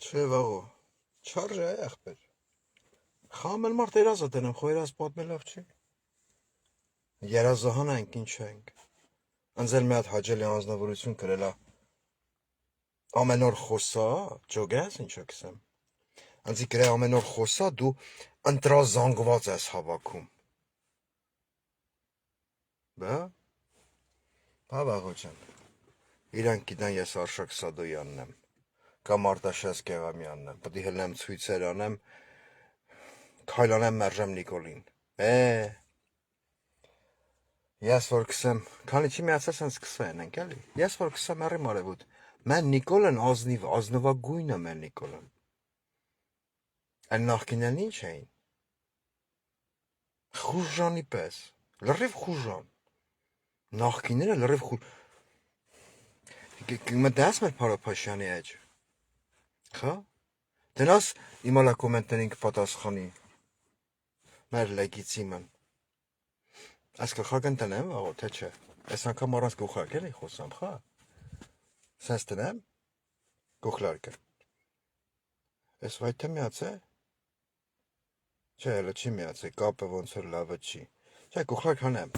Չէ վաղո, չարժ է եղբեր, խամել մարդ երազը դենեմ, խո երազ պատմելով չի, երազահան ենք ինչ ենք, ընձել մի հատ հաջելի անձնավորություն կրելա, ամեն օր խոսա, ջոգ ես ինչա կսեմ, ընձի կրե ամեն օր խոսա, դու ընտրազանգված ես հավաքում, բա վաղո ճան, իրանք գիտան ես Արշակ Սադոյանն եմ, կամ Արտաշես Գեղամյանն եմ, պտի հլնեմ ցույցեր անեմ, քայլանեմ մերժեմ Նիկոլին, ես որ կսեմ, քանի չի միացես են սկսվեն ենք էլի, ես որ կսեմ երի մարևուտ, մեն Նիկոլն ազնվագույն է մեն Նիկոլն, այն նախկինել ինչ էին, խուժանի պես, լրիվ խուժան, նախկիները լրիվ մտես մեր Փարոփաշյանի էջ, խա, դնաս իմալա կոմենտներին կպատասխանի, մեր լեգիցիմն, այս գլխակ տնեմ վաղո, թե չէ, այս անգամ առանց գլխակ էլի խոսամ, խա, սենց տնեմ, գլխարկը, այս վայթը միաց է, չէ, հելը չի միաց է, կապը ոնց որ լավը չի, չէ, գլխարկ հանեմ,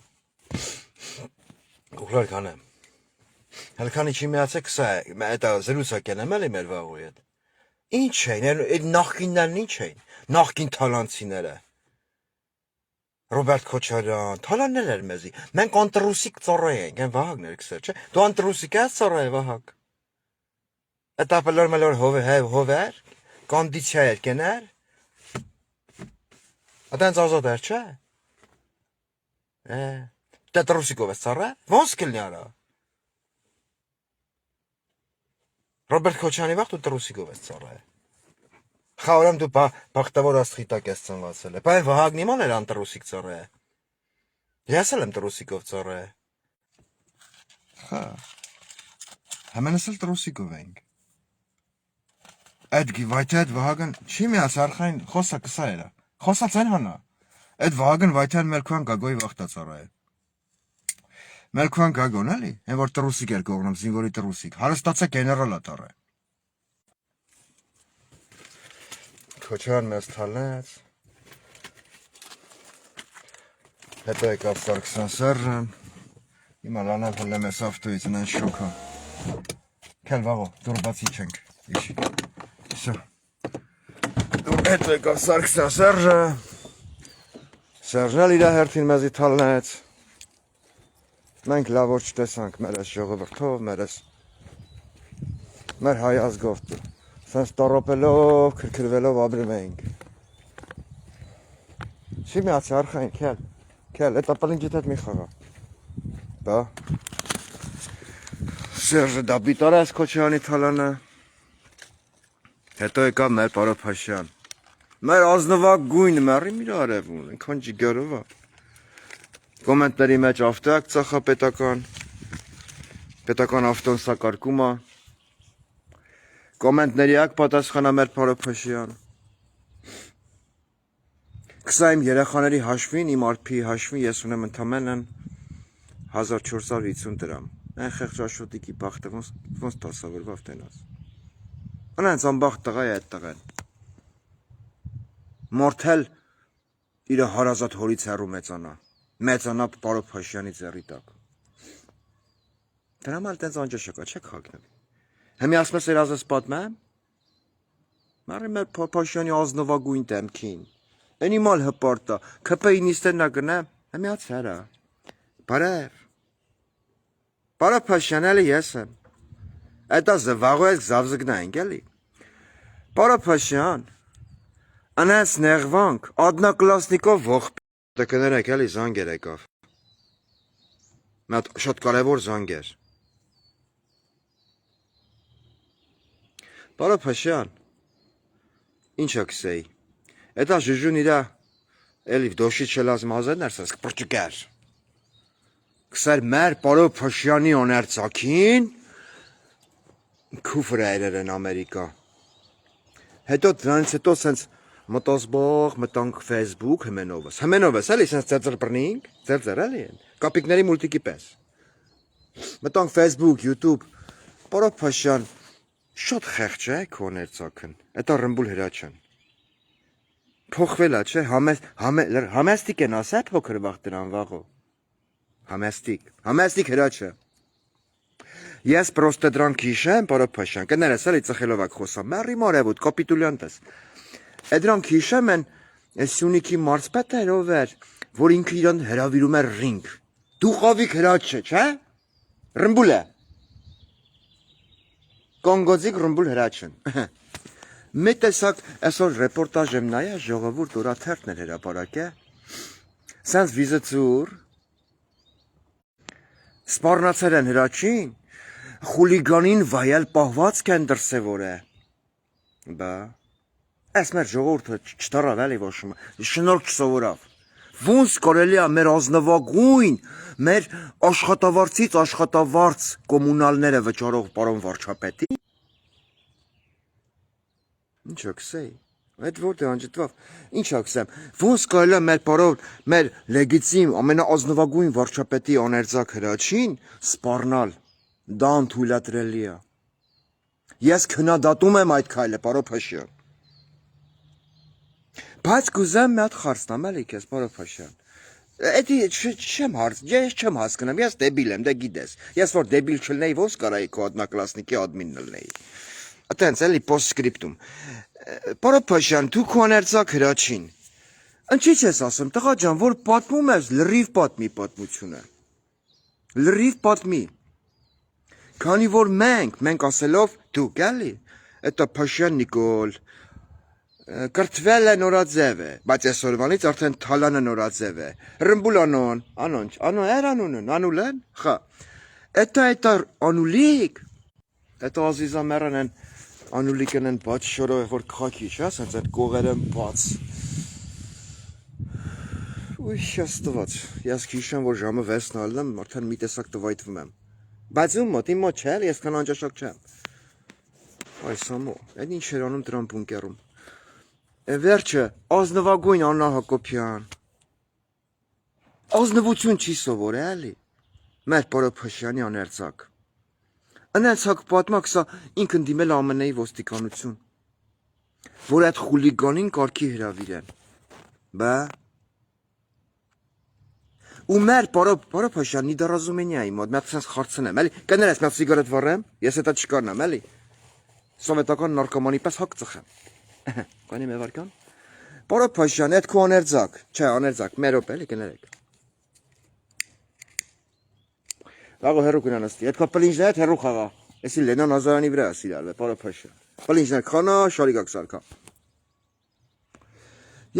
հել քանի չի միաց է կսա է, էտա զրուցա կենեմ էլի մեր վաղոյ հետ, ինչ էին, այդ նախկիններն ինչ էին, նախկին թալանցիները, Ռոբերտ Քոչարյան, թալաննել էր մեզի, մենք անտրուսիկ ծառայ ենք, են վահագ ներքսեր, չէ, դու անտրուսիկ ես ծառայ վահագ, էտա պլոր մելոր հովեր, կոնդիցիա էր կեներ, ատենց ազատ էր, չէ, դե տրուսիկով ես ծառայ, ոնց կլնի արա, Ռոբերտ Քոչյանի վաղ դու տրուսիկով ես ծառայ, խավորեմ դու բաղտավոր աստղիտակ ես ծնվածել է, պայն վահագն իման էր անտրուսիկ ծառայ, ես էլ եմ տրուսիկով ծառայ, խա, հեմենս էլ տրուսիկով ենք, այդ վայթը այդ վահագն, չի միաց արխային խոսա կսա էրա, խոսա ծեն հանա, այդ վահագն վայթան մելքուան գագոյի վաղտա ծառայ, մելքուան գագոն էլի, են որ տրուսիկ էր կողնում, զինվորի տրուսիկ, հարստացա գեներալ ատար է, Քոչյան մեզ թալեց, հետո եկավ Սարգսյան Սերժը, հիմա լանավ հլեմ ես ավտոյից նեն շոքա, կել վաղո, դուր բացի չենք, իշի, հետո եկավ Սարգսյան Սերժը, Սերժն էլ իրա հերթին մեզի թալնեց, մենք լավ որ չտեսանք մեր ես ժողովրդով, մեր հայ ազգով դու, սենց տարոպելով, քրքրվելով ապրում էինք, չի միացի արխային, կել, էտ ապալինջիտ հետ մի խաղա, բա, Սերժը դա բիտար ես Քոչյանի թալանը, հետո եկավ մեր Փարոփաշյան, մեր ազնվակ գույն մերի միր արևուն, ենքան ջիգարովա, կոմենտների մեջ ավտոյակ ծախա պետական ավտոն սակարկում է, կոմենտների ակ պատասխանա մեր Փարոփաշյան, կսա իմ երեխաների հաշվին, իմ արփի հաշվին ես ունեմ ընդամենն 1450 դրամ, այն խեղճ աշոտիկի բախտը ոնց տասավորվավ տենաց, անենց անբախտ տղա է այդ տղեն, մորթել իր հարազատ հորից հեռու մեծանա Փարոփաշյանի ձեռի տակ, դրամ էլ տենց անջաշակա չեք հագնվի, Հեմի ասմես երազես պատմեմ, մարի մեր Փարոփաշյանի ազնվագույն տեմքին, են իմալ հպարտա, կպեի նիստերնա գնեմ, հեմի ած հերա, բարև, Փարոփաշյան էլի ես եմ, էտա զվաղո ես զավզգնա ենք էլի, Փարոփաշյան, անես նեղվանք, ադնակլասնիկով ողպ, կներեք էլի զանգեր եկավ, մատ շատ կարևոր զանգեր, Փարոփաշյան, ինչա կսեի, էտա ժուժուն իրա, էլիվ դոշիտ շելազ մազեն ներսես կպրճուկեր, կսեր մեր Փարոփաշյանի օներցակին, քուֆր այրեր են Ամերիկա, հետո դրանից հետո սենց մտոսբող մտանք Facebook հմենովս, էլի սենց ձերձր բրնինք, ձերձր էլի են, կապիկների մուլտիկի պես, մտանք Facebook, YouTube, Փարոփաշյան, Շատ խեղճ է քո ներծակն։ Էտա ռմբուլ հրաչան։ Փոխվել է, չէ՞, համեստիկ են ասա փոքր վաղ դրան վաղո։ Համեստիկ հրաչը։ Ես պրոստը դրան քիշեմ, պարոն Փաշյան, կներես էլի ծխելով ակ խոսամ։ Մերի մարևուտ, կապիտուլյանտ ես։ Էդրան քիշեմ են Սյունիքի մարզպետը ով էր, որ ինքը իրան հրավիրում էր ռինգ։ Դուխովիկ հրաչը, չէ՞։ Ռմբուլ է։ Կոնգոձիկ ռմբուլ հրաչն։ Մի տեսակ այսօր ռեպորտաժ եմ նայա ժողովուրդ օրաթերթն էր հրապարակե։ Սենց վիզեցուր սպառնացել են հրաչին, խուլիգանին վայել պահվածք են դրսևոր է։ Բա, այս մեր ժողովուրդը չտարավ էլի ոշում, շնորհք չսովորավ։ Ոնց կարելի է մեր ազնվագույն, մեր աշխատավարձից աշխատավարձ կոմունալները վճարող պարոն վարչապետի։ Ինչ ակսեի, այդ որտե անջտվավ, ինչ ակսեմ, ոնց կարելի է մեր պարոն, մեր լեգիտիմ ամենաազնվագույն վարչապետի աներձակ հրաչին սպառնալ, դա անթույլատրելի է։ Ես քննադատում եմ այդ քայլը, պարոն Փաշյան։ Բայց կուզեմ մի հատ խարցնամ էլի քեզ, պարոն Փաշյան։ Էդի ես չեմ հասկանում, ես դեբիլ եմ, դե գիտես։ Ես որ դեբիլ չլնեի, ոնց կարայի քո одноклассники admin լնեի։ Այտենց էլի post-scriptum։ Պարոն Փաշյան, դու քո աներձակ հրաչին։ Ինչի՞ ես ասում, տղա ջան, որ պատմում ես, լրիվ պատմի պատմությունը։ Լրիվ պատմի։ Քանի որ մենք ասելով դուք էլի, էտա Փաշյան Նիկոլ կրթվել է նորաձև է, բայց այսօրվանից արդեն թալանը նորաձև է։ Ռմբուլ անոն, անոն, անուլեն, խա։ Էտա անուլիկ, էտա ազիզա մերան են, անուլիկն են բաց շորով է, որ կխակի, չէ, սենց են կողեր են բաց։ Ուй, աստված, ես քիշեմ, որ ժամը 6-ն ալնեմ, արդեն մի տեսակ տվայտվում եմ։ Բայց իմ մոտ չէ, ես քան անջաշակ չեմ։ Այս ամո, այդ ինչ էր անում դրան բունկերում։ Վերջը, ազնվագույն Աննա Հակոբյան։ Ազնվություն չի սովոր է, էլի։ Մեր պարոն Փաշյանի աներձակ։ Աներձակ պատմակ սա ինքն դիմել ԱՄՆ-ի ոստիկանություն, որ այդ խուլիգանին կարգի հրավիրեն։ Բա։ Ու մեր պարոն Փաշյան Նիդարազումենիայի մոտ մի հատ սենց խարցնեմ, էլի։ Կներես մի հատ սիգարետ վառեմ, ես էտա չկարնամ, էլի։ Սովետական նարկոմանի պես հակ ծխեմ։ Կանի մևարկան։ Պարոն Փաշյան, այդ քո աներձակ, չէ, աներձակ, մերոպ էլի կներեք։ Լաղո հերու կնանստի, այդ քո պլինջն է, այդ հերու խաղա։ Էսի Լենան Ազարյանի վրա է սիրալը, պարոն Փաշյան։ Պլինջներ քանա, շարիկակ սարքա։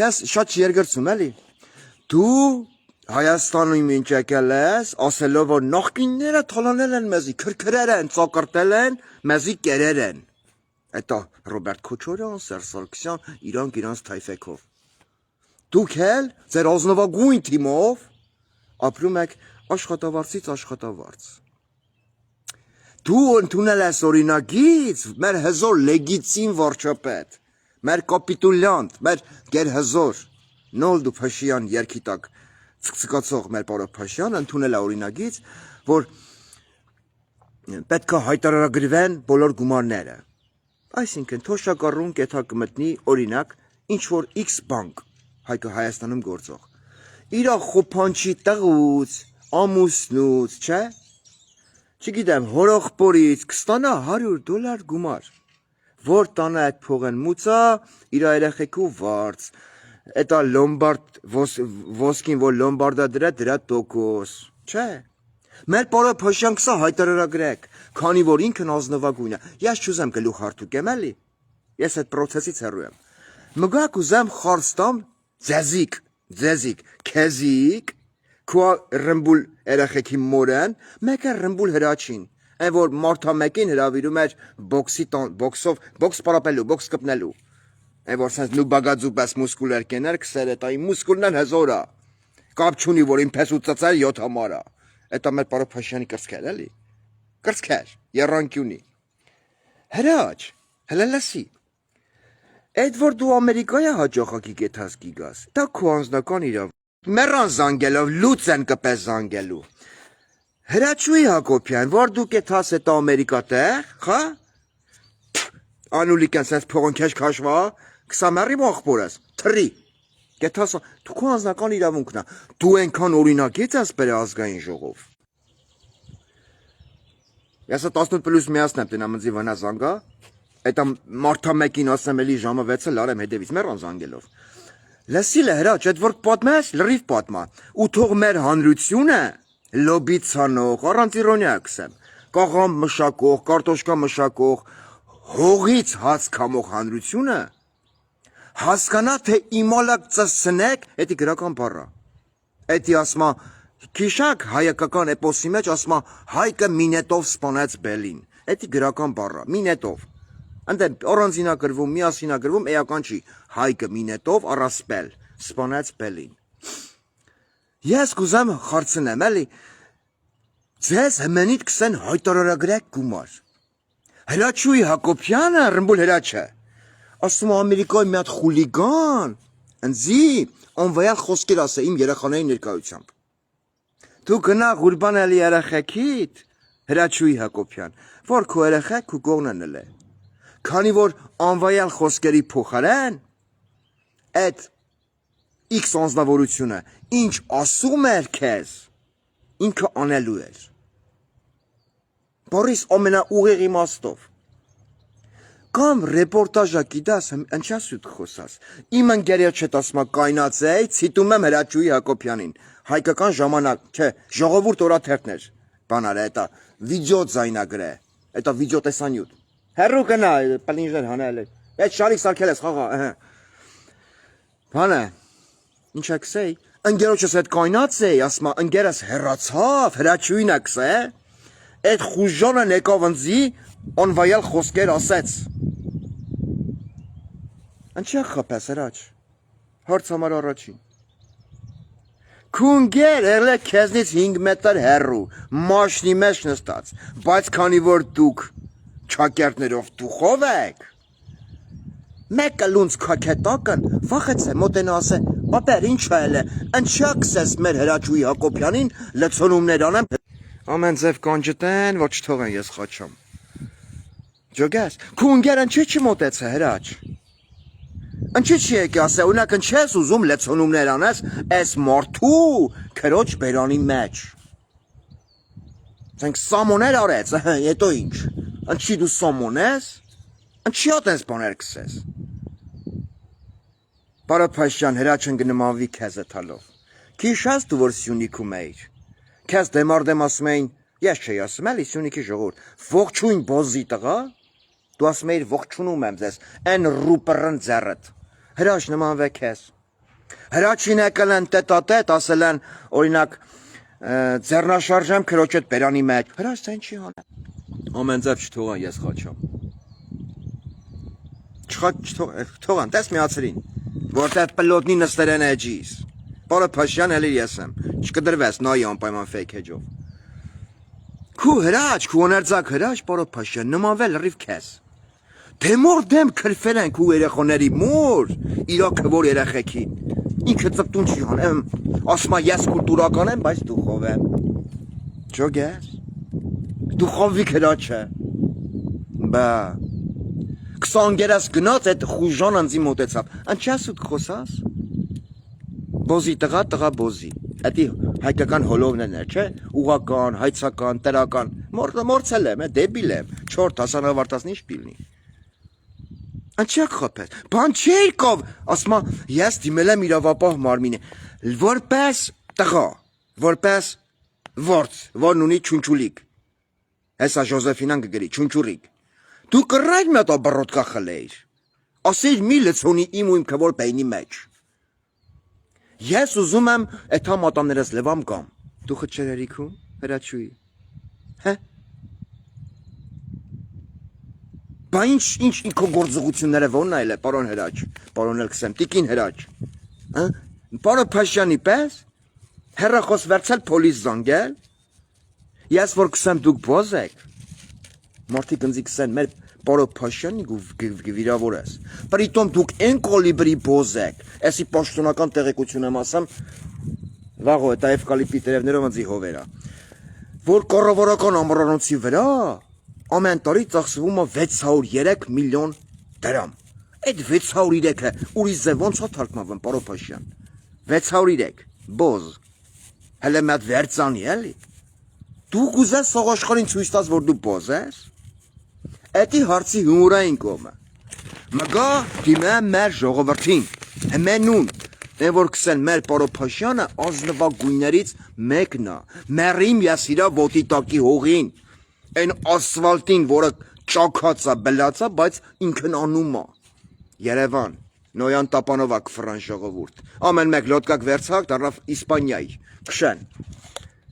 Ես շատ չերգրծում էլի։ Դու Հայաստանում ինչ եկել ես, ասելով որ նախկինները թալանել են մեզի, քրքրեր են, ծակրտել են, մեզի կերեր են։ Էտա Ռոբերտ Քոչարյան, Սերժ Սարգսյան, իրանք թայֆեքով։ Դուք էլ ձեր ազնվագույն թիմով ապրում եք աշխատավարձից աշխատավարձ։ Դու ընդունել ես օրինագիծ մեր հզոր լեգիտիմ վարչապետ, մեր կապիտուլյանտ, մեր գերհզոր Նոլդու Փաշյան երկի տակ ցկցկացող մեր պարոն Փաշյան ընդունել է օրինագիծ, որ պետք է հայտարարագրվեն բոլոր գումարները։ Այսինքն թոշակառուն կեթա կմտնի օրինակ ինչ որ X բանկ Հայաստանում գործող։ Իրա խոփանչի տղուց, ամուսնուց, չէ՞։ Չգիտեմ, հորողբորից կստանա $100 գումար, որ տանա այդ փողեն մուծա, իր երեխեքու վարձ, էտա լոմբարդ ոսկին, որ լոմբարդա դրա տոկոս, չէ։ Մեր պարոն Փաշյան կսա հայտարարագրեք, քանի որ ինքն ազնվագույն է։ Ես չուզեմ գլուխ հարթուկեմ, էլի։ Ես այդ պրոցեսից հեռու եմ։ Մգակ ուզեմ խարստամ ձեզիկ, քեզիկ, քո ռմբուլ երեխեքի մորեն, մեկը ռմբուլ հրաչին, այն որ մարդա մեկին հրավիրում էր բոքս պարապելու, բոքս կպնելու։ Այն որ սենց նուբագաձու պես մուսկուլեր կեներ, կսեր էտա իմ մուսկուլն են հզոր է։ Կապ չունի, որ իմ պես ու ծծեր 7 համար է։ Էտա մեր պարոն Փաշյանի կրծքեր, էլի։ Կրծքեր, եռանկյունի։ Հրաչ, հələ լսի։ Այդ որ դու Ամերիկայա հաջողակի գետաս գիգաս, դա քո անձնական իրավ։ Մեռան զանգելով, լուծեն կպես զանգելու։ Հրաչուի Հակոբյան, որ դու գետաս էտա Ամերիկա տեղ, խա։ Անուլիկան sense փողոն քեզ քաշվա, 20 մեռի ողբորս, թրի։ Գետասա, դու քո անձնական իրավունքն է։ Դու այնքան օրինակ ես բեր ազգային ժողով։ Ես 18+ միասն եմ տնա մնձի վնաս անգա։ Այդ մարդա մեկին ասեմ էլի ժամը 6-ը լարեմ հետևից մեր անզանգելով։ Լսիլ է հրաչ, այդ որ պատմես, լրիվ պատմա։ Ու թող մեր հանրությունը լոբի ցանող, առանց իրոնիա կսեմ։ Կաղամ մշակող, կարտոշկա մշակող, հողից հաց քամող հանրությունը հասկանա թե իմալակ ծսնեք, էդի գրական բառա։ Էդի ասма քիշակ հայկական էպոսի մեջ ասма հայկը մինետով սպանեց բելին։ Էդի գրական բառա, մինետով։ Այնտեղ առանձինագրվում, միասինագրվում էական չի։ Հայկը մինետով առասպել սպանեց բելին։ Ես կուզեմ խարցնեմ, էլի։ Ձեզ հմենիդ կսեն հայտարարագրեք գումար։ Հրաչուի Հակոբյանը ռմբուլ հրաչը։ Ասում Ամերիկայի մի հատ խուլիգան, ընձի անվայալ խոսքեր ասե իմ երեխաների ներկայությամբ։ Դու գնա Ղուրբան Ալի երեխեքիդ, հրաչուի Հակոբյան, որ քո երեխեք քո կողմն էլ է։ Քանի որ անվայալ խոսքերի փոխարեն այդ X անձնավորությունը ինչ ասում էր քեզ, ինքը անելու էր։ Բորիս ամենաուղիղ իմաստով։ Կամ ռեպորտաժա գիտաս, ընչասուտ խոսաս։ Իմ ընկերը չետ ասма կայնացեի, ցիտում եմ Հրաչուի Հակոբյանին։ Հայկական ժամանակ, չէ, ժողովուրդ օրաթերթներ։ Բանար է, դա վիդեո ձայնագրե, դա վիդեո տեսանյութ։ Հերու գնա, պլինժներ հանել է։ Այդ շարիկ սարքել ես, խաղա, ըհը։ Բանը, ինչ ակսեի, ընկերոջս այդ կայնացեի, ասма ընկերս հեռացավ, Հրաչուին ակսե։ Այդ խուժոնը նեկով ընձի անվայալ խոսքեր ասեց։ Անչա խապես հրաչ, հարց համար առաջին։ Քունգեր էլե քեզնից 5 մետր հեռու, մաշնի մեջ նստած, բայց քանի որ դուք չակերտներով դուխով եք, մեկը լունց քակետակն, վախեց է մոտենա ասե, ապեր ինչ էլ է, ընչա կսես մեր Հրաչուի Հակոբյանին լցոնումներ անեմ, ամեն ձև կանջտեն, որ չթողեն ես խաչամ։ Ջոգես, քունգեր ընչի չմոտեց է հրաչ։ Ընչի չի եկի ասե, ունակ ընչես ուզում լցոնումներ անես, ես մարդու քրոջ բերանի մեջ։ Սենք սամոներ արեց, հետո ինչ, ընչի դու սամոն ես, ընչի ատենց բաներ կսես։ Բարապաշյան հրաչն գնմանվի քեզ է թալով, քիշաս դու որ Սյունիքում էիր, քեզ դեմարդեմ ասում էին, ես չի ասում էլի Սյունիքի ժողովուրդ, ողջույն բոզի տղա, դու ասում էիր ողջունում եմ ձեզ, են ռուպրն ձեռդ, հրաչ նմանվե քեզ, հրաչին եկել են տետատետ, ասել են, օրինակ, ձեռնաշարժեմ քրոջդ բերանի մեջ, հրաչ ցեն չի հան, ամեն ձև չթողան ես խաչամ, չթողան, տես միացրին, որտեղ պլոտնի նստեր են էջիս, բարը պաշյան էլիր ես եմ, չկդրվես նայի անպայման ֆեյք էջով, քու հրաչ, քու օներձակ հրաչ, բարը պաշյան, նմանվել լրիվ քեզ, դեմոր դեմ քրֆել են քու երեխոների մոր, իրոքը որ երեխեքին, ինքը ծպտուն չի հանեմ, ասմա ես կուլտուրական եմ, բայց դուխով եմ, ջոգես, դուխովի հրաչ է, բա, 20 գերաս գնաց այդ խուժան անձի մոտեցավ, անչասուտ խոսաս, բոզի տղա բոզի, այդի հայկական հոլովներն է, չէ, ուղական, հայցական, տրական, մորցել եմ, դեբիլ եմ, 4 հասանավարտասն ինչ պիլնի, անչակ խոպես, բան չէր կով, ասմա, ես դիմել եմ իրավապահ մարմին է, որպես տղա, որպես որց, որն ունի չունչուլիկ, հեսա Ժոզեֆինան կգրի, չունչուրիկ, դու կռայր մետա բրոտկա խլեիր, ասիր մի լցոնի իմ ու իմ կվոր պեյնի մեջ, ես ուզում եմ էթա մատամներս լևամ կամ, դու խճերերիքում, հրաչուի, հե, բա ինչ ինքո գործողությունները ոնն այլ է, պարոն հրաչ, պարոն էլ կսեմ, տիկին հրաչ, պարոն Փաշյանի պես, հեռախոս վերցել պոլիս զանգել, ես որ կսեմ դուք բոզ եք, մարդիկ ընձի կսեն մեր պարոն Փաշյանի վիրավոր ես, պրիտոմ դուք են կոլիբրի բոզ եք, էսի պաշտոնական տեղեկություն եմ ասամ, վաղո էտ այվ կալիպի տերևներով ընձի հովերա, որ կառավարական ամառանոցի վրա, ամեն տարի ծախսվում է 603 միլիոն դրամ։ Այդ 603-ը ուրիշ ձև ոնց է թարգմանվում, պարոն Փաշյան։ 603 բոզ։ Հələ մի հատ վերցանի էլի։ Դու կուզես սողաշխարհին ցույց տաս, որ դու բոզ ես։ Էդի հարցի հումորային կողմը։ Մգա դիմե մեր ժողովրդին։ Հմենուն, դե որ կսեն մեր պարոն Փաշյանը ազնվագույներից մեկն է։ Մերիմ յասիրա ոտի տակի հողին։ Այն ասֆալտին, որը ճաքած է, բլած է, բայց ինքն անում է։ Երևան, Նոյան Տապանովա կֆրան ժողովուրդ։ Ամեն մեկ լոդկակ վերցակ դառավ Իսպանիայի։ Քշեն։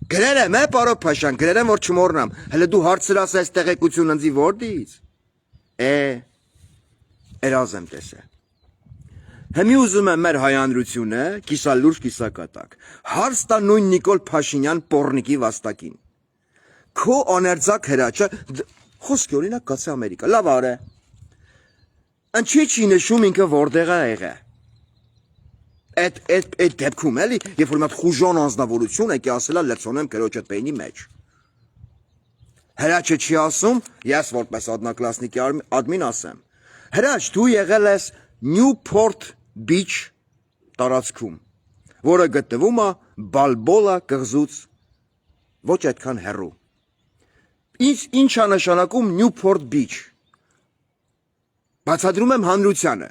Գրել եմ, պարոն Փաշյան, գրել եմ, որ չմոռնամ։ Հələ դու հարցրել ես տեղեկություն ընձի որտից։ Երազ եմ տեսել։ Հիմի ուզում եմ մեր հայանրությունը, կիսալուրջ կիսակատակ, հարց տա նույն Նիկոլ Փաշինյան պոռնիկի վաստակին։ Քո աներձակ հրաչը, խոսքի օրինակ կացե Ամերիկա, լավ արե։ Ինչի չի նշում ինքը որտեղ է եղել։ Այդ դեպքում էլի, երբ որ մի հատ խուժան անձնավորություն եկի ասելա լցոնեմ կրոջդ բեյնի մեջ։ Հրաչը չի ասում, ես որպես одноклассники admin ասեմ։ Հրաչ, դու եղել ես Newport Beach տարածքում, որը գտնվում է Բալբոլա կղզուց ոչ այդքան հեռու։ Ինչ է նշանակում Newport Beach։ Բացատրում եմ հանրությանը,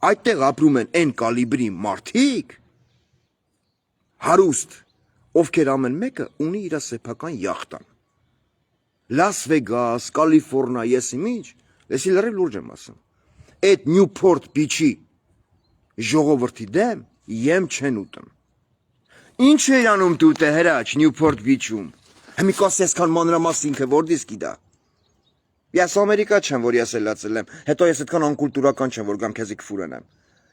այդտեղ ապրում են այն կալիբրի մարդիկ, հարուստ, ովքեր ամեն մեկը ունի իր սեփական յախտան։ Լաս Վեգաս, Կալիֆոռնիա, եսի ինչ, եսի լրիվ լուրջ եմ ասում։ Այդ Newport Beach-ի ժողովրդի դեմ եմ չեն ուտում։ Ինչ է անում դու տե հրաչ Newport Beach-ում։ Հիմի կասես քան մանրամաս ինքը որտից գիտա։ Ես Ամերիկա չեմ, որ ես ելացել եմ, հետո ես այդքան անկուլտուրական չեմ, որ գամ քեզի կֆուրանեմ։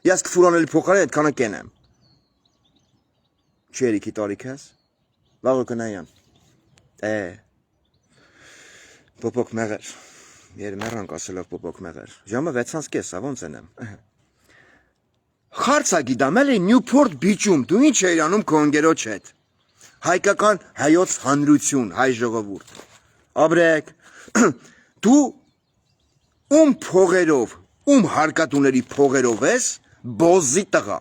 Ես կֆուրանելի փոխարեն այդքանը կենեմ։ Չի երիքի տարիք ես։ Վաղը կնայան։ Պոպոկ մեղեր։ Մեռանք ասելով պոպոկ մեղեր։ Ժամը 6:30, ոնց ենեմ։ Խարցա գիտամ էլի Newport Beach-ում, դու ինչ էիր անում քո ընկերոջ հետ։ Հայկական հայոց հանրություն, հայ ժողովուրդ։ Աբրեք, դու ում փողերով, ում հարկատուների փողերով ես, բոզի տղա,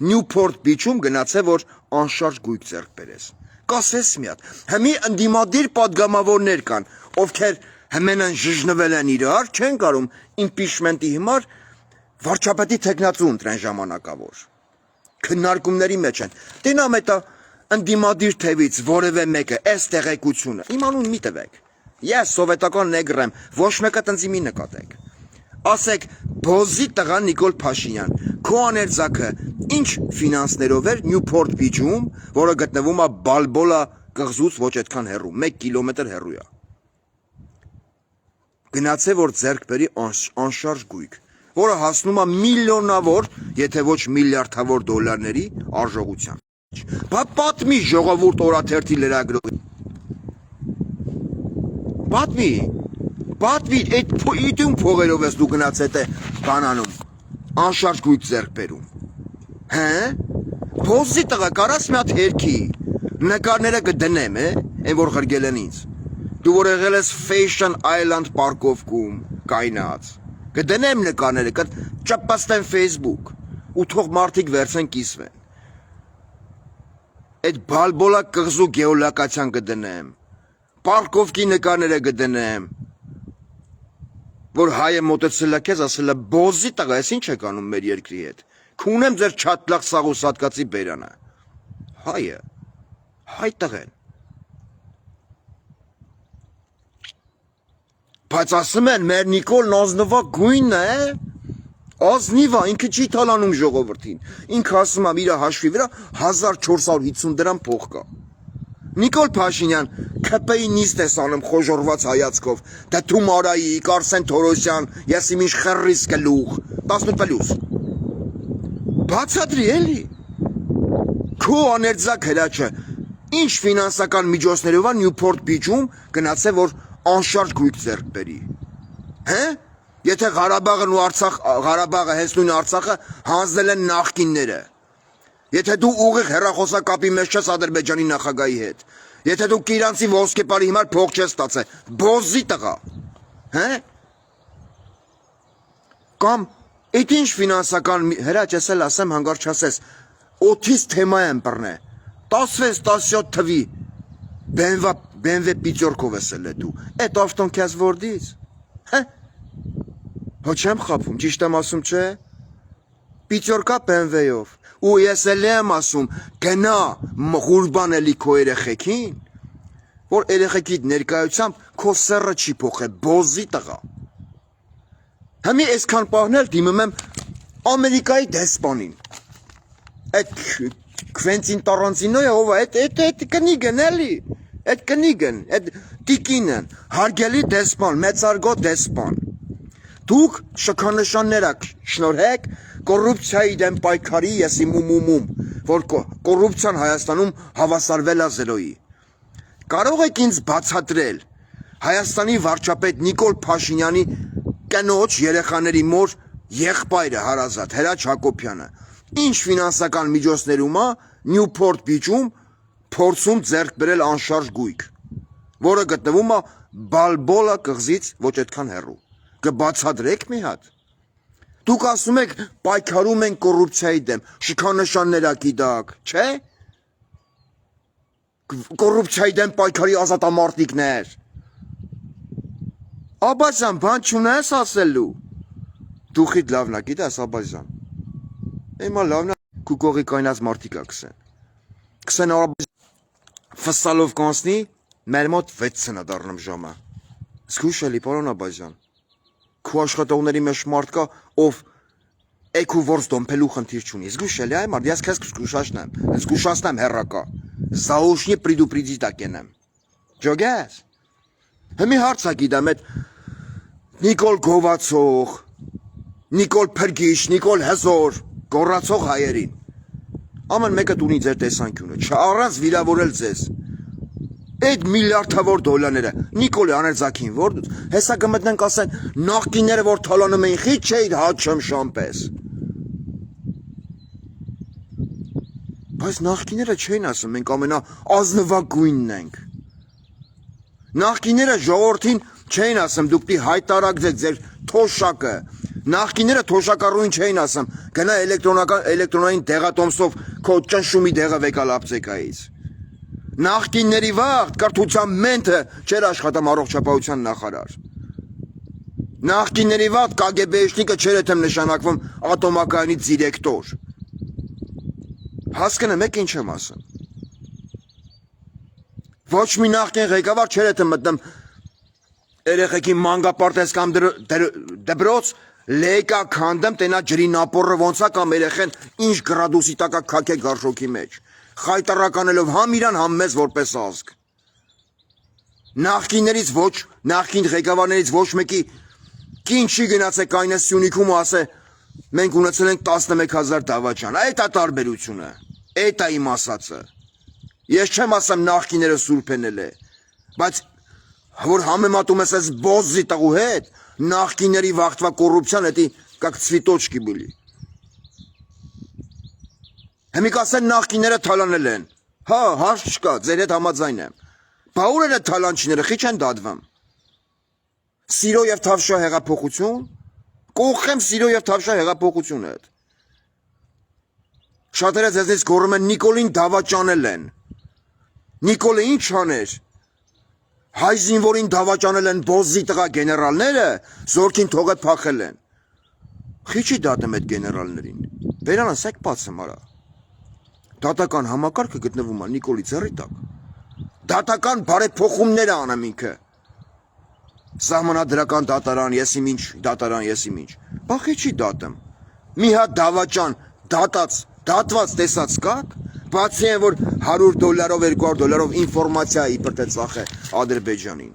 Newport Beach-ում գնացե, որ անշարժ գույք ձեռք բերես։ Կասես մի հատ, հիմի ընդդիմադիր պատգամավորներ կան, ովքեր հմենան ժժնվել են իրար, չեն կարում impeachment-ի հիմար վարչապետի թեկնածու ընտրեն ժամանակավոր։ Քննարկումների մեջ են։ Տենամ էտա ընդդիմադիր թևից որևէ մեկը այս տեղեկությունը, իմ անուն մի տվեք։ Ես սովետական նեգր եմ, ոչ մեկը տնձի մի նկատեք։ Ասեք, բոզի տղա Նիկոլ Փաշինյան, քո աներձակը ինչ ֆինանսներով էր Newport Beach-ում, որը գտնվում է Բալբոլա կղզուց ոչ այդքան հեռու, 1 կիլոմետր հեռու է։ Գնացե, որ ձեռք բերի անշարժ գույք, որը հասնում է միլիոնավոր, եթե ոչ միլիարդավոր դոլարների արժողության։ Բա պատմի ժողովուրդ օրաթերթի լրագրողի։ Պատմի, այդ իդում փողերով ես դու գնաց հետ է բանանում, անշարժ գույք ձեռք բերում։ Բոզի տղա, կարաս մի հատ հերքի, նկարները կդնեմ, այն որ ղրգել են ինձ։ Դու որ եղել ես Fashion Island պարկովքում, կայնած, կդնեմ նկարները, կճպաստեմ Facebook, ու թող մարդիկ վերցեն կիսվեն։ Այդ Բալբոլա կղզու գեոլոկացիան կդնեմ, պարկովքի նկարները կդնեմ, որ հայը մոտեցել է քեզ, ասել է բոզի տղա, ես ինչ եք անում մեր երկրի հետ, քունեմ ձեր չատլախ սաղուսատկացի բերանը, հայը, հայ տղեն, բայց ասում են մեր Նիկոլն ազնվա գույնն է, ազնիվ է, ինքը չի թալանում ժողովրդին, ինքը ասում է իր հաշվի վրա 1450 դրամ փող կա։ Նիկոլ Փաշինյան, ՔՊ-ի նիստ ես անում խոժորված հայացքով, դդում Արայիկ, Արսեն Թորոսյան, ես իմ ինչ խռիս գլուխ, 18+։ Բացատրի էլի։ Քո աներձակ հրաչը, ինչ ֆինանսական միջոցներով է Newport Beach-ում գնացե, որ անշարժ գույք ձեռք բերի։ Եթե Ղարաբաղն ու Ղարաբաղը հենց նույն Արցախը հանձնել են նախկինները։ Եթե դու ուղիղ հեռախոսակապի մեջ չես Ադրբեջանի նախագահի հետ, եթե դու իրանցի ոսկեպարի հիմար փող չես ստացել, բոզի տղա։ Հե? Կամ այդ ինչ ֆինանսական հրաչ ասել ասեմ հանգարչ ասես օթից թեմա եմ բռնե 16-17 թվի BMW պիճորքով ասել է դու այդ ավտոն քեզ որդից հե հո չեմ խափում ճիշտ եմ ասում չէ պիճորկա BMW-ով ու ես էլ եմ ասում գնա ղուրբան էլի քո երեխեքին որ երեխեքի ներկայությամբ քո սեռը չի փոխե բոզի տղա Համի այսքան պահնել դիմում եմ Ամերիկայի դեսպանին։ Այդ Քվենտին Տարանտինոյը ով է, այդ կնիգն էլի, այդ կնիգն, այդ տիկինն, հարգելի դեսպան, մեծարգո դեսպան։ Դուք շքանշաններ եք շնորհեք կոռուպցիայի դեմ պայքարի եսի մումումում, որ կոռուպցիան Հայաստանում հավասարվել է զերոյի։ Կարող եք ինձ բացատրել Հայաստանի վարչապետ Նիկոլ Փաշինյանի կնոջ երեխաների մոր եղբայրը հարազատ Հրաչ Հակոբյանը ինչ ֆինանսական միջոցներում է Նյուփորտ Բիչում փորձում ձեռք բերել անշարժ գույք որը գտնվում է Բալբոլա կղզից ոչ այդքան հեռու կբացատրեք մի հատ դուք ասում եք պայքարում են կոռուպցիայի դեմ շքանշաններ ա գիտակ չէ կոռուպցիայի դեմ պայքարի ազատամարտիկներ Աբազյան, բան չունես ասելու, դուխիդ լավնա, գիտես Աբազյան, էմա լավնա կուկողի կայնած մարդիկա կսեն ֆսալով կանցնի, մեր մոտ 6-ն է դառնում ժամը, զգուշ էլի, պարոն Աբազյան, քու աշխատողների մեջ մարդ կա, ով էքու որս դոմպելու խնդիր չունի, զգուշ էլի, այ մարդ, ես քեզ զգուշացնեմ հեռակա, զաուշնի պրիդուպրիդիտակ ենեմ, ջոգես, Հմի հարցա գիտեմ այդ Նիկոլ Գովացող, Նիկոլ Փրգիշ, Նիկոլ Հզոր, գոռացող հայերին։ Ամեն մեկը ունի ձեր տեսանկյունը, չառած վիրավորել ձեզ։ Այդ միլիարդավոր դոլարները Նիկոլի աներձակին որ հեսա կմտնենք ասեն նախկինները որ թալանում էին խիչ չէին հաչում շամպես։ Բայց նախկինները չէին ասում մենք ամենա ազնվագույնն ենք։ Նախկիները ժողովրդին չէին ասում դուք պիտի հայտարարեք ձեր թոշակը նախկիները թոշակառուին չէին ասում գնա էլեկտրոնային դեղատոմսով քո ճնշումի դեղը վեկալ ապտեկայից նախկինների վաղ կրթության մենթը չէր աշխատում առողջապահության նախարար նախկինների վաղ կագեբեշնիկը չէր եմ նշանակվում ատոմակայանի դիրեկտոր հասկանում եք ինչ եմ ասում Ոչ մի նախկին ղեկավար չէր եմ մտնում երեխեքի մանգապարտեզ կամ դբրոց լեկա քանդեմ տենա ջրի նապորը ոնց է կամ երեխեն ինչ գրադուսի տակա քաք է գարշոքի մեջ խայտարականելով համ իրան համ մեզ որպես ազգ նախկիններից ոչ նախկին ղեկավարներից ոչ մեկի կին չի գնաց է կայնես Սյունիքում ու ասե մենք ունեցել ենք 11000 դավաճան այդ է տարբերությունը այդ է իմ ասածը Ես չեմ ասեմ նախկիները սուրբ են էլ է, բայց որ համեմատում ես այս բոզի տղու հետ, նախկիների վաղտվա կոռուպցիան էդի կակ ցվիտոչկի բուլի։ Հեմի կասեն նախկիները թալանել են, հա, հարց չկա, ձեր հետ համաձայն եմ, բա ուր են այդ թալանչիները, խիչ են դադվում։ Սիրո և թավշա հեղափոխություն, կողխեմ սիրո և թավշա հեղափոխություն հետ։ Շատերը ձեզնից գոռում են Նիկոլին դավաճանել են։ Նիկոլը ինչ աներ, հայ զինվորին դավաճանել են բոզի տղա գեներալները, զորքին թողը փախել են։ Խիչի դատեմ այդ գեներալներին, բերան ասեք բացեմ արա։ Դատական համակարգը գտնվում է Նիկոլի ձեռի տակ։ Դատական բարեփոխումներ անեմ ինքը։ Սահմանադրական դատարան, եսիմ ինչ, դատարան, եսիմ ինչ։ Բա խիչի դատեմ։ Մի հատ դավաճան, դատված տեսած կաք, բացի են, որ $100, $200 ինվորմացիա իբր թե ծախ է Ադրբեջանին։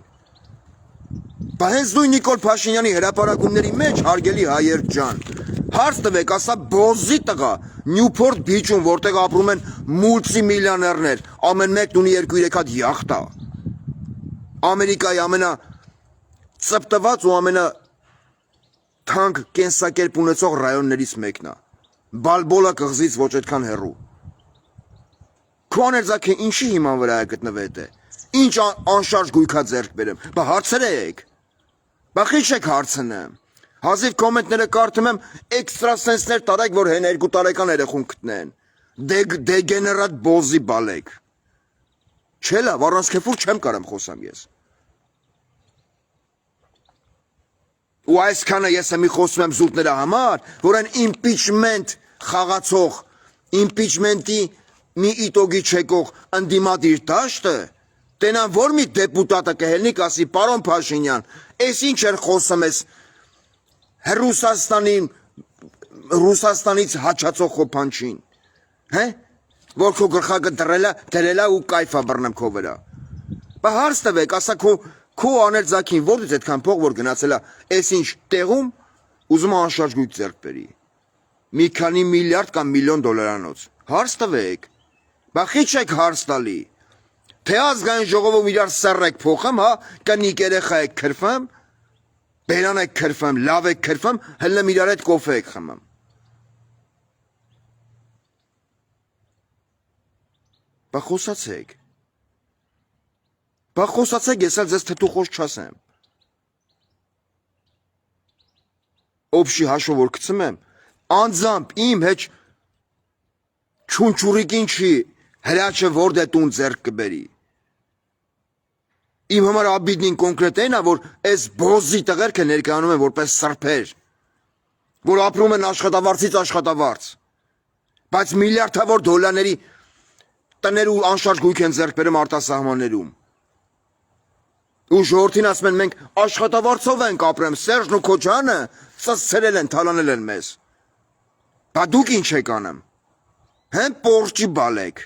Բա հենց նույն Նիկոլ Փաշինյանի հրապարակումների մեջ, հարգելի հայեր ջան, հարց տվեք, ասա բոզի տղա, Նյուփորտ Բիչում, որտեղ ապրում են մուլտիմիլիոներներ, ամեն մեկն ունի 2-3 հատ յախտա։ Ամերիկայի ամենա ծպտված ու ամենա թանկ կենսակերպ ունեցող ռայոններից մեկն է։ Բալբոլա կղզից ոչ այդքան հեռու։ Քո աներձակը ինչի հիման վրա է գտնվել է։ Ինչ անշարժ գույքա ձեռք բերեմ։ Բա հարցրեք։ Բախի չեք հարցնեմ։ Հազիվ կոմենտները կարդում եմ, էքստրասենսներ տարեք, որ հեն 2 տարեկան երեխուն գտնեն։ Դեգեներատ բոզի բալեք։ Չէ լավ, առանց քեֆուր չեմ կարամ խոսամ ես։ Ու այսքանը ես եմ խոսում եմ զուտները համար, որ այն impeachment խաղացող, impeachment-ի մի իտոգի չեկող ընդդիմադիր դաշտը, տենան որ մի դեպուտատը կհելնի կասի, պարոն Փաշինյան, ես ինչ էր խոսում ես Ռուսաստանից հաչացող խոփանչին, հե, որ քո գլխակը դրելա ու կայֆա բռնեմ քո վրա։ Բա հարց տվեք, ասա քո աներձակին որից այդքան փող որ գնացելա, այս ինչ տեղում ուզում անշարժ գույք ձեռք բերի։ Մի քանի միլիարդ կամ միլիոն դոլարանոց։ Հարց տվեք։ Բա խի չեք հարց տալի։ Թե ազգային ժողովում իրար սեռեք փոխեմ, հա, կնիկ երեխա եք քրֆեմ, բերան եք քրֆեմ, լավ եք քրֆեմ, հլեմ իրար հետ կոֆե եք խմեմ։ Բա խոսացեք, ես էլ ձեզ թթուխոս չասեմ։ Օբշի հաշով որ գցում եմ, անձամբ իմ հետ չունչուրիկին չի, հրաչը որ դե տուն ձեռք կբերի։ Իմ համար աբիդնին կոնկրետ այնա, որ այս բոզի տղերքը ներկայանում են որպես սրբեր, որ ապրում են աշխատավարձից աշխատավարձ, բայց միլիարդավոր դոլարների տներ ու անշարժ գույք են ձեռք բերում արտասահմաններում։ Ու ժողովրդին ասում են մենք աշխատավարձով ենք ապրեմ, Սերժն ու Քոչյանը ծծցրել են, թալանել են մեզ։ Բա դուք ինչ եք անում։ Հեն պորճի բալեք։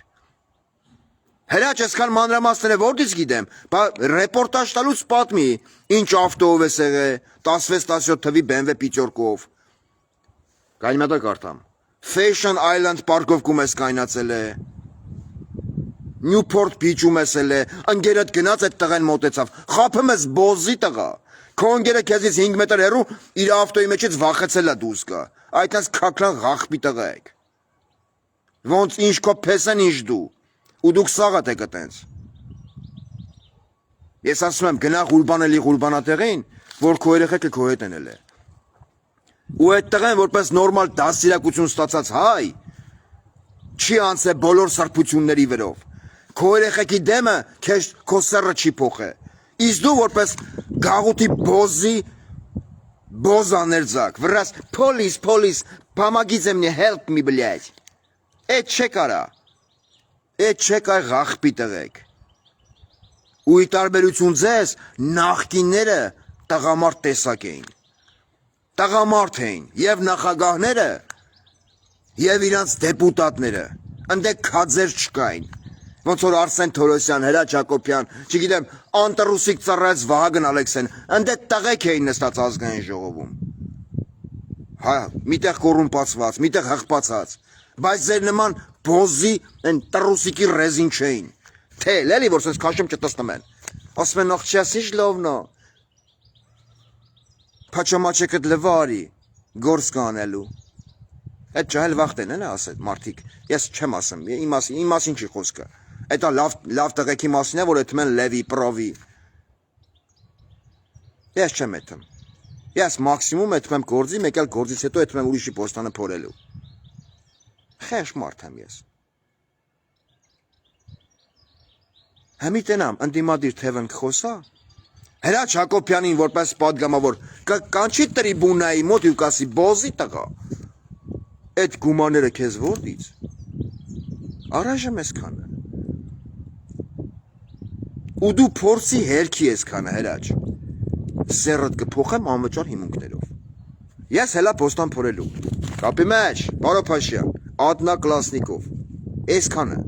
Հրաչ այսքան մանրամասները որտից գիտեմ, բա ռեպորտաժ տալուց պատմի, ինչ ավտոով է եղել, 16-17 թվի BMW պիճորկով։ Կային մետա կարդամ։ Fashion Island պարկով կում ես կայնացել է։ Նյուփորտ Բիչում ես էլ է, ընկերդ գնաց այդ տղեն մոտեցավ, խափում ես բոզի տղա, քո ընկերը քեզից 5 մետր հեռու իր ավտոյի մեջից վախեցել է դուրս գա, այդպես քաքլան ղախպի տղա եք։ Ոնց ինչ քո փեսեն ինչ դու, ու դուք սաղատ եք այտենց։ Ես ասում եմ գնա Ղուրբանելի Ղուրբանատեղին, որ քո երեխեքը քո հետ են էլ է։ Ու այդ տղեն որպես նորմալ դաստիարակություն ստացած հայ չի անցե բոլոր սրբությունների վրով։ Քո երեխեքի դեմը քո սեռը չի փոխե։ Իսկ դու որպես գաղութի բոզի բոզ աներձակ, վրաս police, помогите мне, help me, блядь։ Այդ չեկարա։ Այդ չեկա ղախպի տղեկ։ Ու ի տարբերություն ձեզ նախկինները տղամարդ տեսակ էին։ Տղամարդ էին եւ նախագահները եւ իրանց դեպուտատները։ Ընդ քաձեր չկային։ Ոնց որ Արսեն Թորոսյան, Հրաչ Հակոբյան, չգիտեմ, անտռուսիկ ծառայած Վահագն Ալեքսեն, ընդ տղեկ էին նստած ազգային ժողովում։ Հա, միտեղ կոռումպացված, միտեղ հղպացած, բայց ձեր նման բոզի են տռուսիկի ռեզին չէին։ Թել, էլի որ sense քաշում չտստում են։ Ասում են աղջասիչ լովնո։ Փաչամաչեկը դլվարի, գործ կանելու։ Այդ ջահել վախտեն են ասել մարդիկ։ Ես չեմ ասում, իմ մասին չի խոսքը։ Էտա լավ տղեկի մասին է, որ էթում են Լևի, Պրովի։ Ես չեմ էթում։ Ես մաքսիմում էթում եմ գործի, մեկ էլ գործից հետո էթում եմ ուրիշի պոստանը փորելու։ Խեղճ մարդ եմ ես։ Համի տենամ, ընդդիմադիր թևն կխոսա։ Հրաչ Հակոբյանին որպես պատգամավոր կանչի տրիբունայի մոտ ու կասի բոզի տղա։ Այդ գումաները քեզ որտից։ Առայժմ էսքանը։ Ու դու փորձի հերքի ես քանը հրաչ։ Սերդ կփոխեմ անվճար հիմունքներով։ Ես հելա պոստան փորելու։ Կապի մեջ, պարոն Փաշյան, Ադնա Կլասնիկով։ Էսքանը։